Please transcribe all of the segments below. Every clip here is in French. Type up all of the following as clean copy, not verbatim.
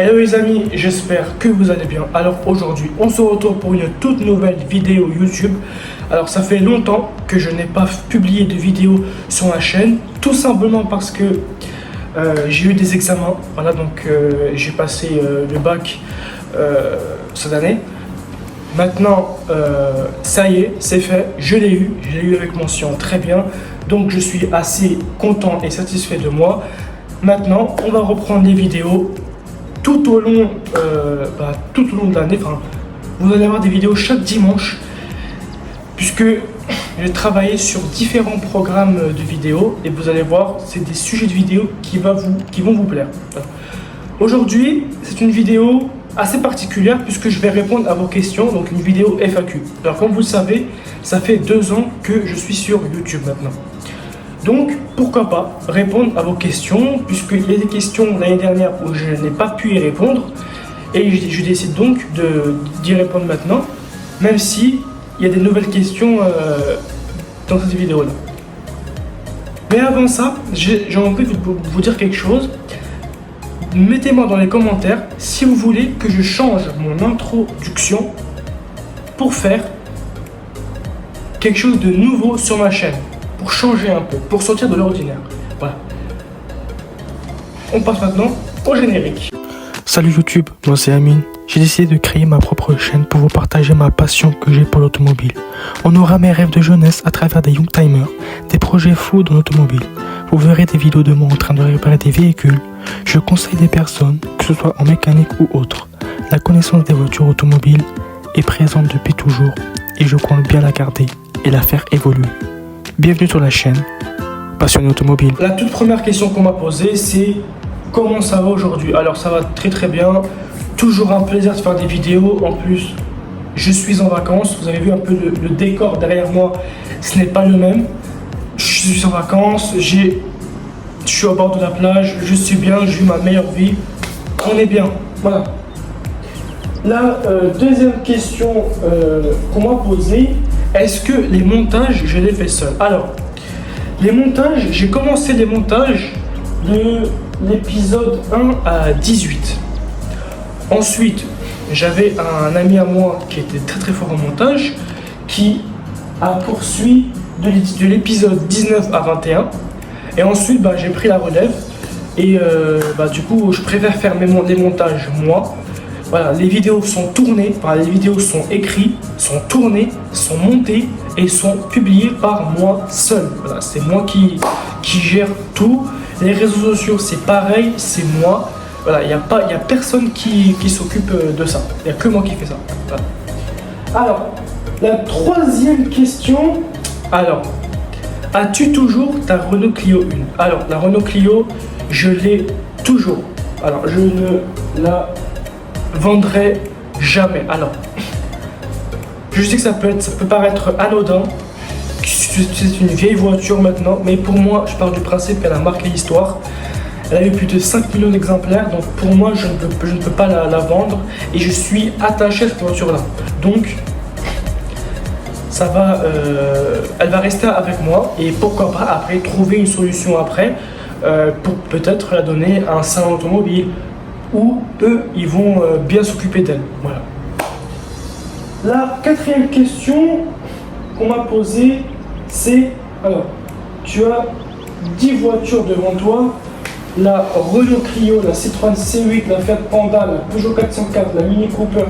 Hello les amis, j'espère que vous allez bien. Alors aujourd'hui, on se retrouve pour une toute nouvelle vidéo YouTube. Alors ça fait longtemps que je n'ai pas publié de vidéo sur ma chaîne, tout simplement parce que j'ai eu des examens. Voilà, donc j'ai passé le bac cette année. Maintenant, ça y est, c'est fait, je l'ai eu avec mention très bien. Donc je suis assez content et satisfait de moi. Maintenant, on va reprendre les vidéos tout au long de l'année. Enfin, vous allez avoir des vidéos chaque dimanche, puisque j'ai travaillé sur différents programmes de vidéos et vous allez voir, c'est des sujets de vidéos qui vont vous plaire. Aujourd'hui, c'est une vidéo assez particulière puisque je vais répondre à vos questions, donc une vidéo FAQ. Alors comme vous le savez, ça fait 2 ans que je suis sur YouTube maintenant. Donc pourquoi pas répondre à vos questions, puisqu'il y a des questions l'année dernière où je n'ai pas pu y répondre et je décide donc d'y répondre maintenant, même si il y a des nouvelles questions dans cette vidéo là. Mais avant ça, j'ai envie de vous dire quelque chose. Mettez-moi dans les commentaires si vous voulez que je change mon introduction pour faire quelque chose de nouveau sur ma chaîne, pour changer un peu, pour sortir de l'ordinaire. Voilà. On passe maintenant au générique. Salut YouTube, moi c'est Amine. J'ai décidé de créer ma propre chaîne pour vous partager ma passion que j'ai pour l'automobile. On aura mes rêves de jeunesse à travers des Youngtimers, des projets fous dans l'automobile. Vous verrez des vidéos de moi en train de réparer des véhicules. Je conseille des personnes, que ce soit en mécanique ou autre. La connaissance des voitures automobiles est présente depuis toujours et je compte bien la garder et la faire évoluer. Bienvenue sur la chaîne Passionné Automobile. La toute première question qu'on m'a posée, c'est comment ça va aujourd'hui? Alors ça va très très bien. Toujours un plaisir de faire des vidéos. En plus, je suis en vacances. Vous avez vu un peu le décor derrière moi. Ce n'est pas le même. Je suis en vacances. Je suis au bord de la plage. Je suis bien. J'ai eu ma meilleure vie. On est bien. Voilà. La deuxième question qu'on m'a posée, est-ce que les montages, je les fais seul? Alors, les montages, j'ai commencé les montages de l'épisode 1 à 18. Ensuite, j'avais un ami à moi qui était très très fort en montage, qui a poursuivi de l'épisode 19 à 21. Et ensuite, j'ai pris la relève. Et du coup, je préfère faire les montages moi. Voilà, les vidéos sont tournées, les vidéos sont écrites, sont tournées, sont montées et sont publiées par moi seul. Voilà, c'est moi qui gère tout. Les réseaux sociaux, c'est pareil, c'est moi. Voilà, il n'y a personne qui s'occupe de ça. Il n'y a que moi qui fais ça. Voilà. Alors, la troisième question. Alors, as-tu toujours ta Renault Clio 1? Alors, la Renault Clio, je l'ai toujours. Alors, je ne la vendrai jamais. Alors, je sais que ça peut paraître anodin, c'est une vieille voiture maintenant, mais pour moi, je pars du principe qu'elle a marqué l'histoire. Elle a eu plus de 5 millions d'exemplaires, donc pour moi, je ne peux pas la vendre et je suis attaché à cette voiture-là. Donc, elle va rester avec moi et pourquoi pas après trouver une solution après pour peut-être la donner à un salon automobile où eux, ils vont bien s'occuper d'elle. Voilà. La quatrième question qu'on m'a posée, c'est, alors, tu as 10 voitures devant toi, la Renault Clio, la Citroën C8, la Fiat Panda, la Peugeot 404, la Mini Cooper,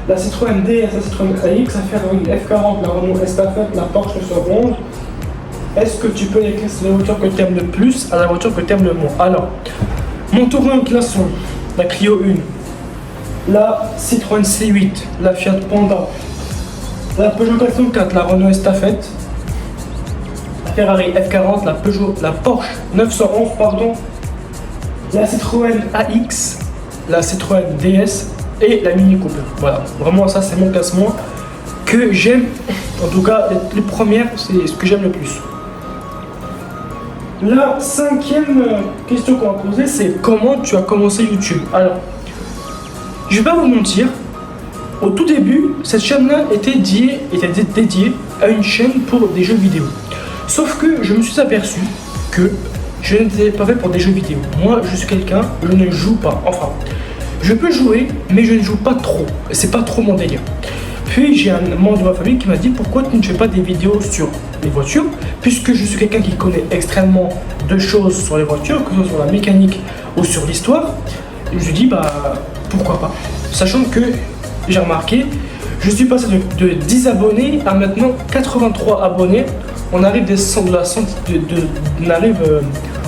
la Citroën DS, la Citroën AX, la Ferrari F40, la Renault Estafette, la Porsche 911. Est-ce que tu peux écrire la voiture que tu aimes le plus à la voiture que tu aimes le moins? Alors, mon tour en classement, la Clio 1, la Citroën C8, la Fiat Panda, la Peugeot 404, la Renault Estafette, la Ferrari F40, la Porsche 911, la Citroën AX, la Citroën DS et la Mini Cooper. Voilà, vraiment ça c'est mon classement que j'aime. En tout cas, les premières, c'est ce que j'aime le plus. La cinquième question qu'on va poser, c'est comment tu as commencé YouTube? Alors, je vais pas vous mentir, au tout début, cette chaîne-là était dédiée à une chaîne pour des jeux vidéo. Sauf que je me suis aperçu que je n'étais pas fait pour des jeux vidéo. Moi, je suis quelqu'un, je ne joue pas. Enfin, Je peux jouer, mais je ne joue pas trop. C'est pas trop mon délire. Puis j'ai un membre de ma famille qui m'a dit pourquoi tu ne fais pas des vidéos sur les voitures, puisque je suis quelqu'un qui connaît extrêmement de choses sur les voitures, que ce soit sur la mécanique ou sur l'histoire. Je me suis dit bah pourquoi pas. Sachant que j'ai remarqué, je suis passé de 10 abonnés à maintenant 83 abonnés. On arrive on arrive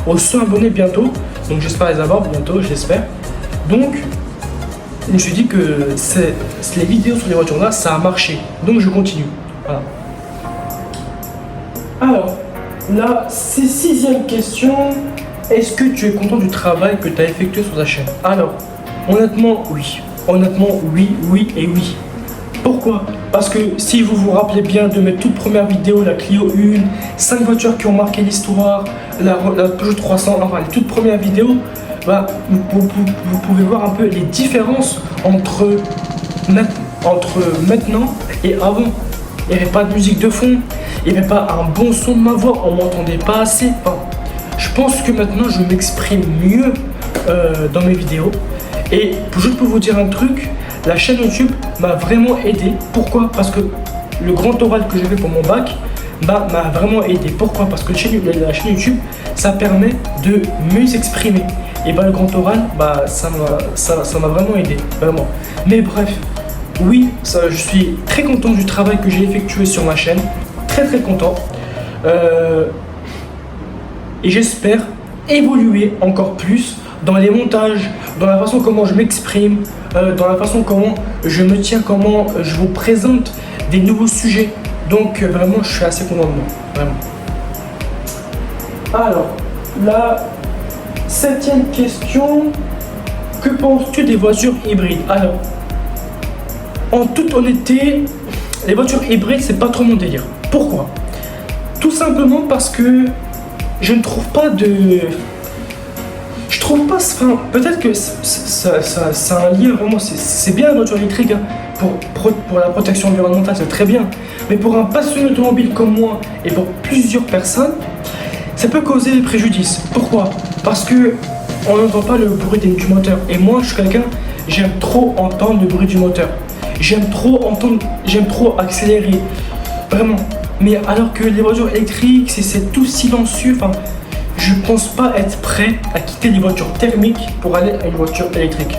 aux 100 abonnés bientôt. Donc j'espère les avoir bientôt, j'espère. Donc je me suis dit que les vidéos sur les voitures là, ça a marché. Donc je continue. Voilà. Alors, la 6e question. Est-ce que tu es content du travail que tu as effectué sur ta chaîne? Alors, honnêtement, oui. Honnêtement, oui, oui et oui. Pourquoi? Parce que si vous vous rappelez bien de mes toutes premières vidéos, la Clio 1, 5 voitures qui ont marqué l'histoire, la Peugeot 300, enfin les toutes premières vidéos, bah, vous pouvez voir un peu les différences entre maintenant et avant. Il n'y avait pas de musique de fond, il n'y avait pas un bon son de ma voix, on m'entendait pas assez. Enfin, je pense que maintenant je m'exprime mieux dans mes vidéos. Et juste pour vous dire un truc, la chaîne YouTube m'a vraiment aidé. Pourquoi? Parce que le grand oral que j'ai fait pour mon bac m'a vraiment aidé. Pourquoi? Parce que la chaîne YouTube, ça permet de mieux s'exprimer. Et le grand oral, ça m'a vraiment aidé, vraiment. Mais bref, oui, je suis très content du travail que j'ai effectué sur ma chaîne. Très très content. Et j'espère évoluer encore plus dans les montages, dans la façon comment je m'exprime, dans la façon comment je me tiens, comment je vous présente des nouveaux sujets. Donc vraiment, je suis assez content de moi, vraiment. Alors, la 7e question. Que penses-tu des voitures hybrides? Alors, en toute honnêteté, les voitures hybrides, c'est pas trop mon délire. Pourquoi? Tout simplement parce que je ne trouve pas de... Je trouve pas... Enfin, peut-être que ça a un lien vraiment... C'est bien la voiture électrique, hein, pour la protection environnementale, c'est très bien. Mais pour un passionné automobile comme moi et pour plusieurs personnes, ça peut causer des préjudices. Pourquoi? Parce que on n'entend pas le bruit du moteur. Et moi, je suis quelqu'un, j'aime trop entendre le bruit du moteur. J'aime trop accélérer. Vraiment. Mais alors que les voitures électriques, c'est tout silencieux. Enfin, je pense pas être prêt à quitter les voitures thermiques pour aller à une voiture électrique.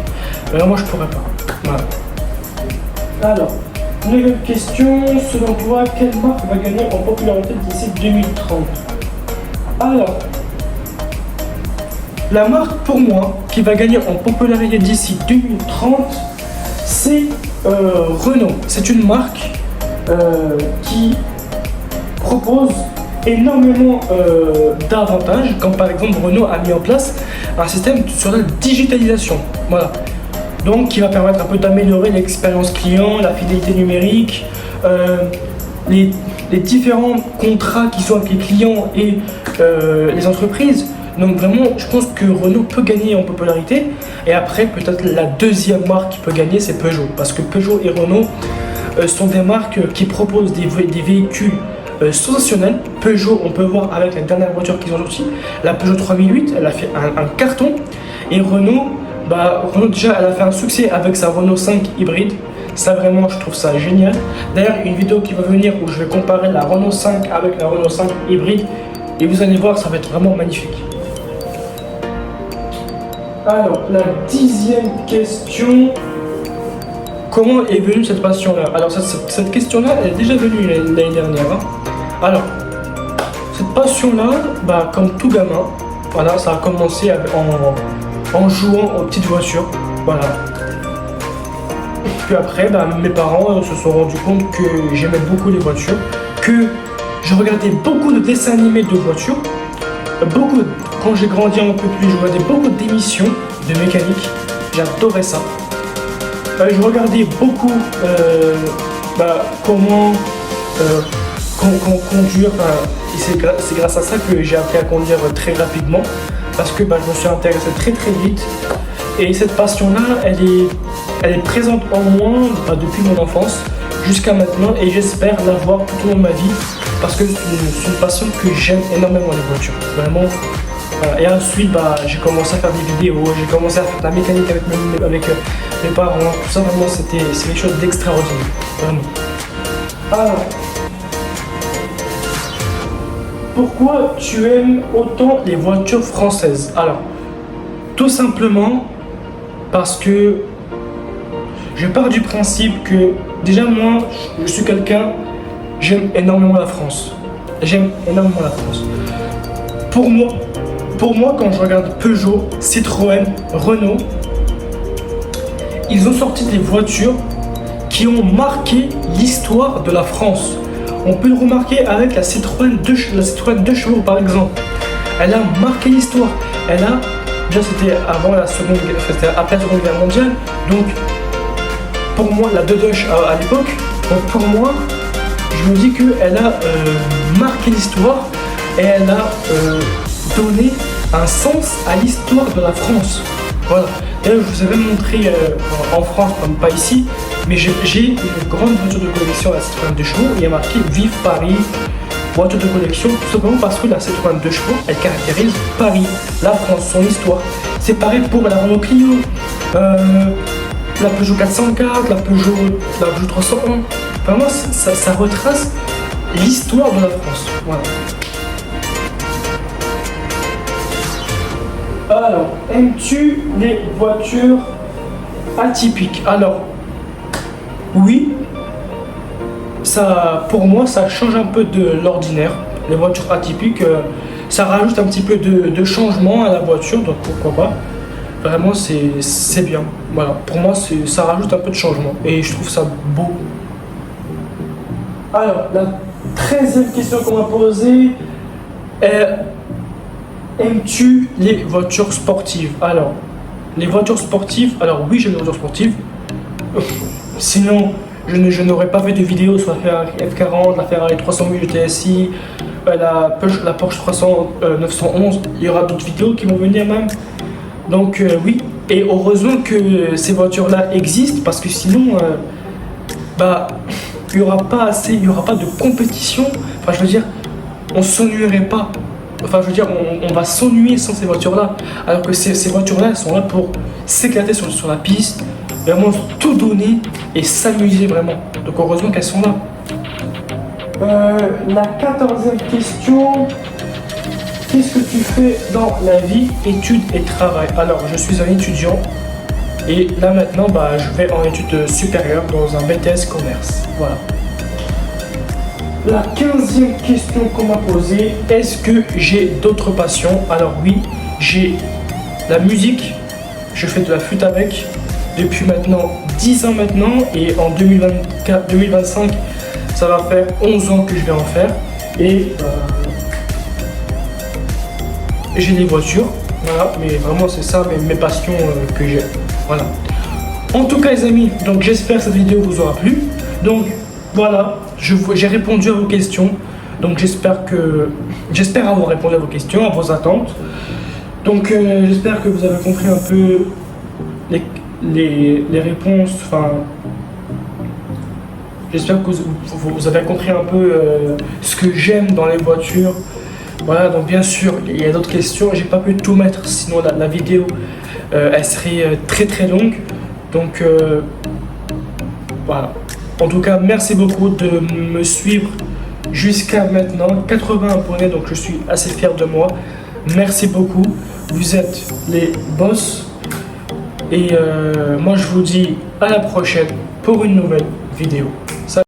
Vraiment, je pourrais pas. Voilà. Alors, nouvelle question. Selon toi, quelle marque va gagner en popularité d'ici 2030? Alors, la marque pour moi qui va gagner en popularité d'ici 2030, c'est Renault. C'est une marque qui propose énormément d'avantages, comme par exemple Renault a mis en place un système sur la digitalisation. Voilà. Donc qui va permettre un peu d'améliorer l'expérience client, la fidélité numérique, les différents contrats qui sont avec les clients et les entreprises. Donc vraiment, je pense que Renault peut gagner en popularité. Et après, peut-être la deuxième marque qui peut gagner, c'est Peugeot. Parce que Peugeot et Renault sont des marques qui proposent des véhicules sensationnels. Peugeot, on peut voir avec la dernière voiture qu'ils ont sortie, la Peugeot 3008, elle a fait un carton. Et Renault, Renault déjà, elle a fait un succès avec sa Renault 5 hybride. Ça vraiment, je trouve ça génial. D'ailleurs, une vidéo qui va venir où je vais comparer la Renault 5 avec la Renault 5 hybride. Et vous allez voir, ça va être vraiment magnifique. Alors, la 10e question. Comment est venue cette passion-là? Alors, cette question-là, elle est déjà venue l'année dernière. Hein. Alors, cette passion-là, comme tout gamin, voilà, ça a commencé en jouant aux petites voitures. Voilà. Et puis après, mes parents se sont rendus compte que j'aimais beaucoup les voitures, que je regardais beaucoup de dessins animés de voitures, quand j'ai grandi un peu plus, je regardais beaucoup d'émissions de mécanique, j'adorais ça. Je regardais beaucoup comment conduire, et c'est grâce à ça que j'ai appris à conduire très rapidement, parce que je me suis intéressé très très vite. Et cette passion-là, elle est présente en moi depuis mon enfance jusqu'à maintenant, et j'espère l'avoir tout au long de ma vie, parce que c'est une passion que j'aime énormément, les voitures. Vraiment, Voilà. Et ensuite, bah, j'ai commencé à faire des vidéos, j'ai commencé à faire de la mécanique avec mes parents. Tout ça, vraiment, c'est quelque chose d'extraordinaire. Vraiment. Alors, pourquoi tu aimes autant les voitures françaises? Alors, tout simplement parce que je pars du principe que, déjà moi, je suis quelqu'un, j'aime énormément la France. J'aime énormément la France. Pour moi, quand je regarde Peugeot, Citroën, Renault, ils ont sorti des voitures qui ont marqué l'histoire de la France. On peut le remarquer avec la Citroën 2 chevaux par exemple. Elle a marqué l'histoire. Déjà c'était avant c'était après la Seconde Guerre mondiale. Donc pour moi, la 2 à l'époque, donc pour moi, je me dis qu'elle a marqué l'histoire et elle a donné un sens à l'histoire de la France. Voilà. D'ailleurs, je vous avais montré en France, pas ici, mais j'ai une grande voiture de collection, la Citroën 2 chevaux, et il y a marqué Vive Paris, voiture de collection, tout simplement parce que la Citroën 2 chevaux, elle caractérise Paris, la France, son histoire. C'est pareil pour la Renault Clio, la Peugeot 404, la Peugeot 301. Vraiment, ça retrace l'histoire de la France. Voilà. Alors, aimes-tu les voitures atypiques? Alors, oui, pour moi, ça change un peu de l'ordinaire. Les voitures atypiques, ça rajoute un petit peu de changement à la voiture, donc pourquoi pas. Vraiment, c'est bien. Voilà, pour moi, ça rajoute un peu de changement et je trouve ça beau. Alors, la 13e question qu'on m'a posée est: aimes-tu les voitures sportives? Alors, les voitures sportives, alors oui, j'aime les voitures sportives. Sinon, je n'aurais pas fait de vidéo sur la Ferrari F40, la Ferrari 308 GTSI, la Porsche 911. Il y aura d'autres vidéos qui vont venir même. Donc oui, et heureusement que ces voitures-là existent, parce que sinon, il n'y aura pas de compétition. Enfin, je veux dire, on s'ennuierait pas. Enfin, je veux dire, on va s'ennuyer sans ces voitures-là. Alors que ces voitures-là, elles sont là pour s'éclater sur la piste, vraiment tout donner et s'amuser vraiment. Donc heureusement qu'elles sont là. La 14e question: qu'est-ce que tu fais dans la vie, études et travail? Alors, je suis un étudiant et là maintenant, je vais en études supérieures dans un BTS commerce. Voilà. La 15e question qu'on m'a posée: est-ce que j'ai d'autres passions? Alors oui, j'ai la musique. Je fais de la flûte avec depuis maintenant 10 ans maintenant, et en 2025, ça va faire 11 ans que je vais en faire. Et j'ai des voitures, voilà, mais vraiment c'est ça mes passions que j'ai. Voilà. En tout cas les amis, donc j'espère que cette vidéo vous aura plu. Donc voilà, j'ai répondu à vos questions. Donc j'espère avoir répondu à vos questions, à vos attentes. Donc j'espère que vous avez compris un peu les réponses. Enfin, j'espère que vous avez compris un peu ce que j'aime dans les voitures. Voilà, donc bien sûr, il y a d'autres questions. J'ai pas pu tout mettre, sinon la vidéo elle serait très très longue. Donc voilà. En tout cas, merci beaucoup de me suivre jusqu'à maintenant. 80 abonnés, donc je suis assez fier de moi. Merci beaucoup. Vous êtes les boss. Et moi, je vous dis à la prochaine pour une nouvelle vidéo.